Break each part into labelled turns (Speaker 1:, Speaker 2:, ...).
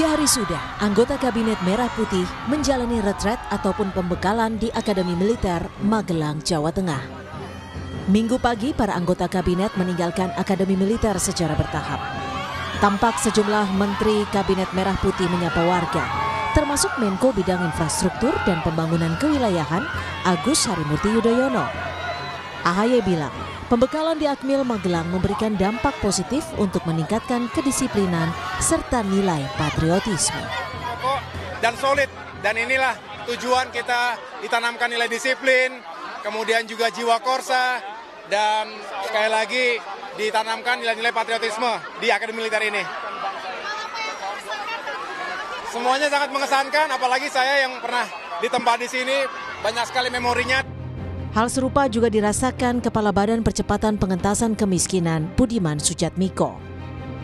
Speaker 1: 3 hari sudah, anggota Kabinet Merah Putih menjalani retret ataupun pembekalan di Akademi Militer Magelang, Jawa Tengah. Minggu pagi, para anggota Kabinet meninggalkan Akademi Militer secara bertahap. Tampak sejumlah Menteri Kabinet Merah Putih menyapa warga, termasuk Menko Bidang Infrastruktur dan Pembangunan Kewilayahan Agus Harimurti Yudhoyono. AHY bilang, pembekalan di Akmil Magelang memberikan dampak positif untuk meningkatkan kedisiplinan serta nilai patriotisme.
Speaker 2: Dan solid, dan inilah tujuan kita ditanamkan nilai disiplin, kemudian juga jiwa korsa, dan sekali lagi ditanamkan nilai-nilai patriotisme di Akademi Militer ini. Semuanya sangat mengesankan, apalagi saya yang pernah ditempat di sini, banyak sekali memorinya.
Speaker 1: Hal serupa juga dirasakan Kepala Badan Percepatan Pengentasan Kemiskinan, Budiman Sujatmiko.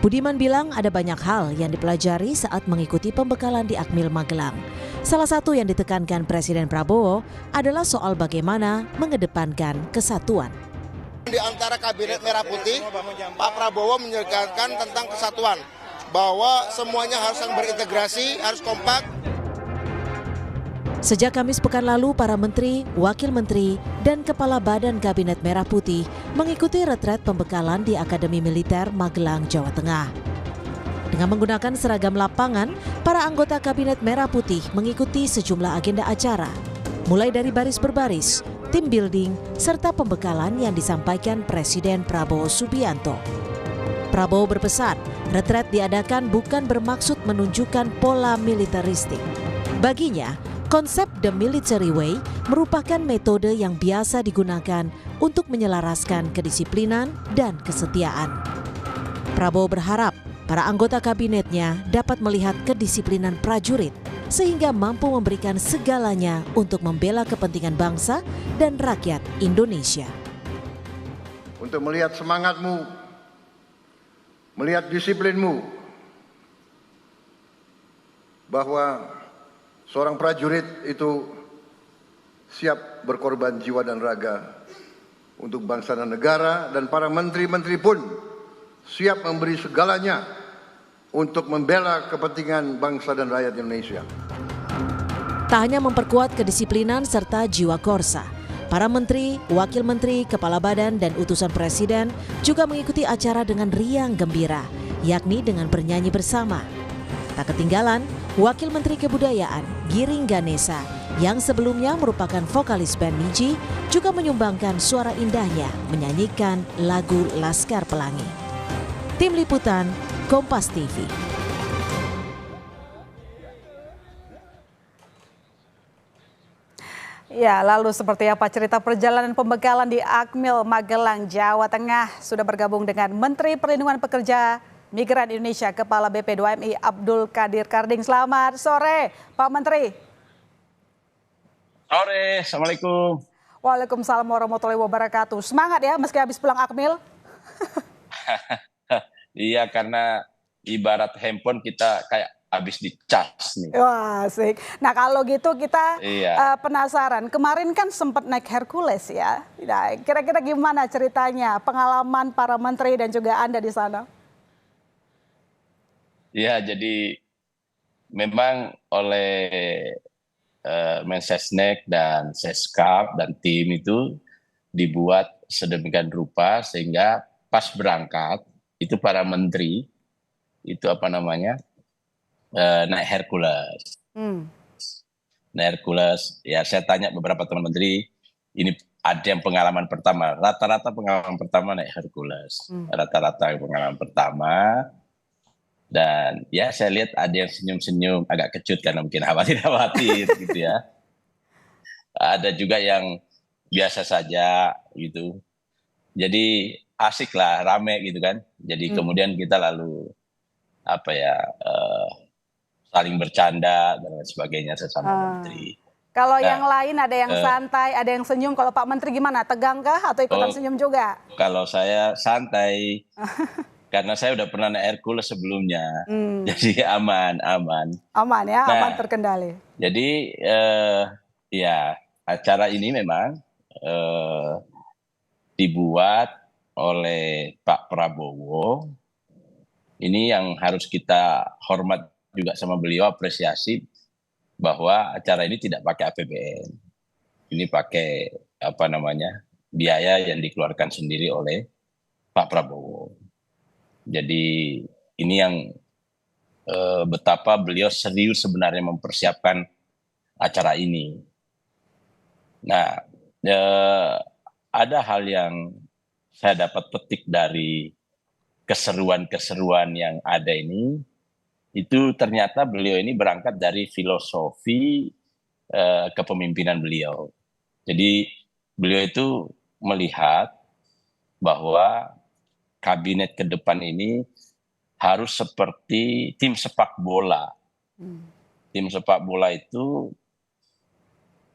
Speaker 1: Budiman bilang ada banyak hal yang dipelajari saat mengikuti pembekalan di Akmil Magelang. Salah satu yang ditekankan Presiden Prabowo adalah soal bagaimana mengedepankan kesatuan.
Speaker 3: Di antara Kabinet Merah Putih, Pak Prabowo menekankan tentang kesatuan, bahwa semuanya harus berintegrasi, harus kompak.
Speaker 1: Sejak Kamis pekan lalu, para menteri, wakil menteri, dan kepala Badan Kabinet Merah Putih mengikuti retret pembekalan di Akademi Militer Magelang, Jawa Tengah. Dengan menggunakan seragam lapangan, para anggota Kabinet Merah Putih mengikuti sejumlah agenda acara, mulai dari baris berbaris, tim building, serta pembekalan yang disampaikan Presiden Prabowo Subianto. Prabowo berpesan, retret diadakan bukan bermaksud menunjukkan pola militeristik. Baginya, konsep The Military Way merupakan metode yang biasa digunakan untuk menyelaraskan kedisiplinan dan kesetiaan. Prabowo berharap para anggota kabinetnya dapat melihat kedisiplinan prajurit sehingga mampu memberikan segalanya untuk membela kepentingan bangsa dan rakyat Indonesia.
Speaker 4: Untuk melihat semangatmu, melihat disiplinmu, bahwa seorang prajurit itu siap berkorban jiwa dan raga untuk bangsa dan negara, dan para menteri-menteri pun siap memberi segalanya untuk membela kepentingan bangsa dan rakyat Indonesia.
Speaker 1: Tak hanya memperkuat kedisiplinan serta jiwa korsa, para menteri, wakil menteri, kepala badan, dan utusan presiden juga mengikuti acara dengan riang gembira, yakni dengan bernyanyi bersama. Tak ketinggalan, Wakil Menteri Kebudayaan Giring Ganesa yang sebelumnya merupakan vokalis band Niji juga menyumbangkan suara indahnya menyanyikan lagu Laskar Pelangi. Tim Liputan, Kompas TV.
Speaker 5: Ya, lalu seperti apa cerita perjalanan pembekalan di Akmil Magelang, Jawa Tengah? Sudah bergabung dengan Menteri Perlindungan Pekerja Migran Indonesia, Kepala BP2MI Abdul Qadir Karding. Selamat sore, Pak Menteri.
Speaker 6: Sore, Assalamualaikum.
Speaker 5: Waalaikumsalam warahmatullahi wabarakatuh. Semangat ya meski habis pulang Akmil.
Speaker 6: Iya, karena ibarat handphone kita kayak habis dicas nih.
Speaker 5: Wah, asik. Nah kalau gitu kita penasaran. Kemarin kan sempat naik Hercules ya. Nah, kira-kira gimana ceritanya, pengalaman para menteri dan juga Anda di sana?
Speaker 6: Ya, jadi memang oleh Mensesnek dan Seskap dan tim itu dibuat sedemikian rupa sehingga pas berangkat itu para menteri itu naik Hercules. Naik Hercules, ya saya tanya beberapa teman menteri, ini ada yang pengalaman pertama, rata-rata pengalaman pertama naik Hercules, rata-rata pengalaman pertama. Dan ya saya lihat ada yang senyum-senyum, agak kecut karena mungkin khawatir gitu ya. Ada juga yang biasa saja gitu. Jadi asik lah, rame gitu kan. Jadi kemudian kita lalu saling bercanda dan lain sebagainya sesama menteri.
Speaker 5: Kalau yang lain ada yang santai, ada yang senyum. Kalau Pak Menteri gimana? Tegang kah atau ikutan senyum juga?
Speaker 6: Kalau saya santai. Karena saya udah pernah naik Hercules sebelumnya, jadi aman.
Speaker 5: Aman ya, aman terkendali.
Speaker 6: Jadi ya acara ini memang dibuat oleh Pak Prabowo. Ini yang harus kita hormat juga sama beliau apresiasi bahwa acara ini tidak pakai APBN. Ini pakai biaya yang dikeluarkan sendiri oleh Pak Prabowo. Jadi ini yang betapa beliau serius sebenarnya mempersiapkan acara ini. Nah, ada hal yang saya dapat petik dari keseruan-keseruan yang ada ini, itu ternyata beliau ini berangkat dari filosofi kepemimpinan beliau. Jadi beliau itu melihat bahwa kabinet ke depan ini harus seperti tim sepak bola. Tim sepak bola itu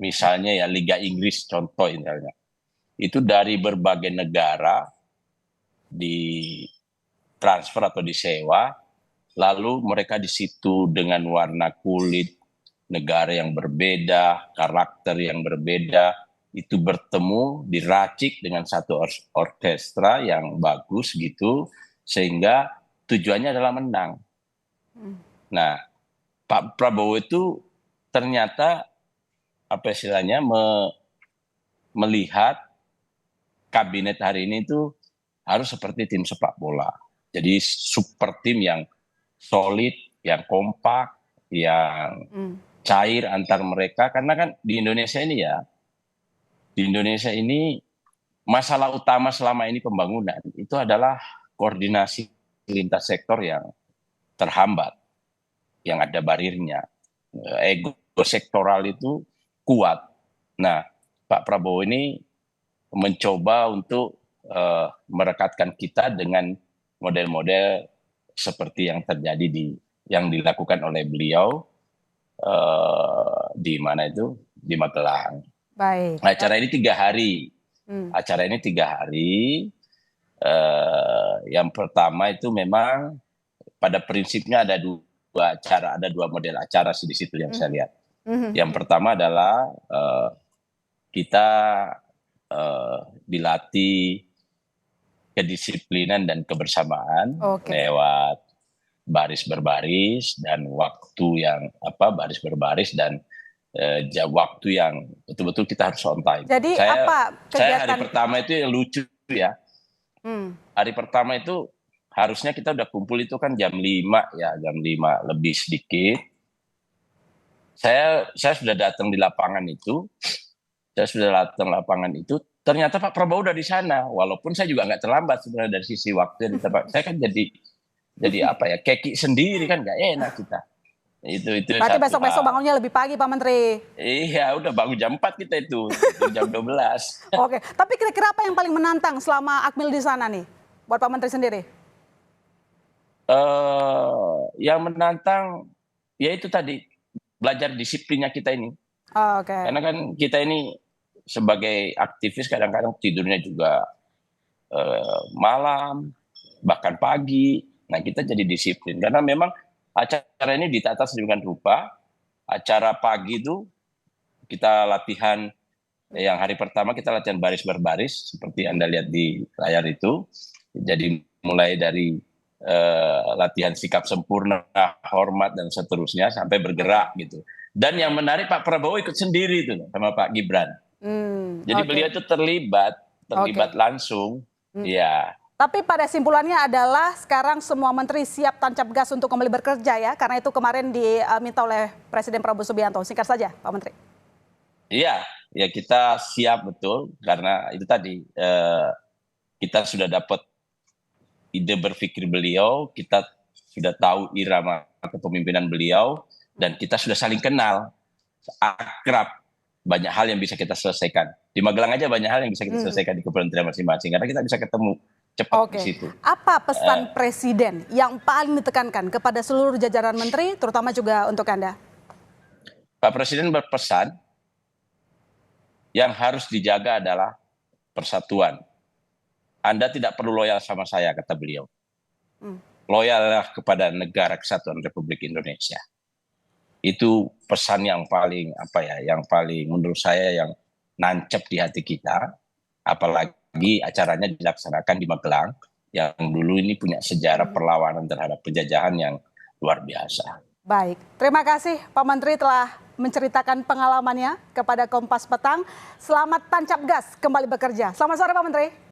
Speaker 6: misalnya ya Liga Inggris contoh misalnya. Itu dari berbagai negara di transfer atau disewa, lalu mereka di situ dengan warna kulit negara yang berbeda, karakter yang berbeda, itu bertemu, diracik dengan satu orkestra yang bagus gitu, sehingga tujuannya adalah menang. Nah, Pak Prabowo itu ternyata melihat kabinet hari ini itu harus seperti tim sepak bola. Jadi super tim yang solid, yang kompak, yang cair antar mereka. Karena kan di Indonesia ini masalah utama selama ini pembangunan itu adalah koordinasi lintas sektor yang terhambat, yang ada barirnya. Ego sektoral itu kuat. Nah, Pak Prabowo ini mencoba untuk merekatkan kita dengan model-model seperti yang terjadi yang dilakukan oleh beliau di Magelang.
Speaker 5: Baik.
Speaker 6: Acara ini 3 hari. Acara ini 3 hari. Yang pertama itu memang pada prinsipnya ada 2 acara, ada 2 model acara di situ yang saya lihat. Yang pertama adalah kita dilatih kedisiplinan dan kebersamaan lewat baris berbaris dan waktu yang baris berbaris dan waktu yang betul-betul kita harus on time.
Speaker 5: Jadi
Speaker 6: saya hari pertama itu yang lucu ya. Hari pertama itu harusnya kita udah kumpul itu kan jam 5 ya, jam 5 lebih sedikit. Saya sudah datang di lapangan itu. Ternyata Pak Prabowo udah di sana. Walaupun saya juga nggak terlambat sebenarnya dari sisi waktu. Saya kan jadi keki sendiri kan nggak enak kita. Itu
Speaker 5: berarti besok-besok bangunnya lebih pagi Pak Menteri.
Speaker 6: Iya, udah bangun jam 4 kita itu jam 12.
Speaker 5: Oke, tapi kira-kira apa yang paling menantang selama Akmil di sana nih buat Pak Menteri sendiri?
Speaker 6: Yang menantang ya itu tadi, belajar disiplinnya kita ini. Karena kan kita ini sebagai aktivis kadang-kadang tidurnya juga malam, bahkan pagi. Nah, kita jadi disiplin karena memang acara ini ditata sedemikian rupa. Acara pagi itu kita latihan, yang hari pertama kita latihan baris berbaris seperti Anda lihat di layar itu. Jadi mulai dari latihan sikap sempurna, hormat dan seterusnya sampai bergerak gitu. Dan yang menarik Pak Prabowo ikut sendiri itu sama Pak Gibran. Jadi beliau itu terlibat langsung. Ya.
Speaker 5: Tapi pada simpulannya adalah sekarang semua menteri siap tancap gas untuk kembali bekerja ya, karena itu kemarin diminta oleh Presiden Prabowo Subianto. Singkat saja Pak Menteri.
Speaker 6: Iya, ya kita siap betul karena itu tadi kita sudah dapat ide berpikir beliau, kita sudah tahu irama kepemimpinan beliau, dan kita sudah saling kenal, akrab, banyak hal yang bisa kita selesaikan. Di Magelang aja banyak hal yang bisa kita selesaikan di kementerian masing-masing, karena kita bisa ketemu cepat di situ.
Speaker 5: Apa pesan Presiden yang paling ditekankan kepada seluruh jajaran menteri, terutama juga untuk Anda?
Speaker 6: Pak Presiden berpesan, yang harus dijaga adalah persatuan. Anda tidak perlu loyal sama saya, kata beliau. Loyallah kepada Negara Kesatuan Republik Indonesia. Itu pesan yang paling menurut saya yang nancep di hati kita. Apalagi acaranya dilaksanakan di Magelang yang dulu ini punya sejarah perlawanan terhadap penjajahan yang luar biasa.
Speaker 5: Baik, terima kasih Pak Menteri telah menceritakan pengalamannya kepada Kompas Petang. Selamat tancap gas kembali bekerja. Selamat sore Pak Menteri.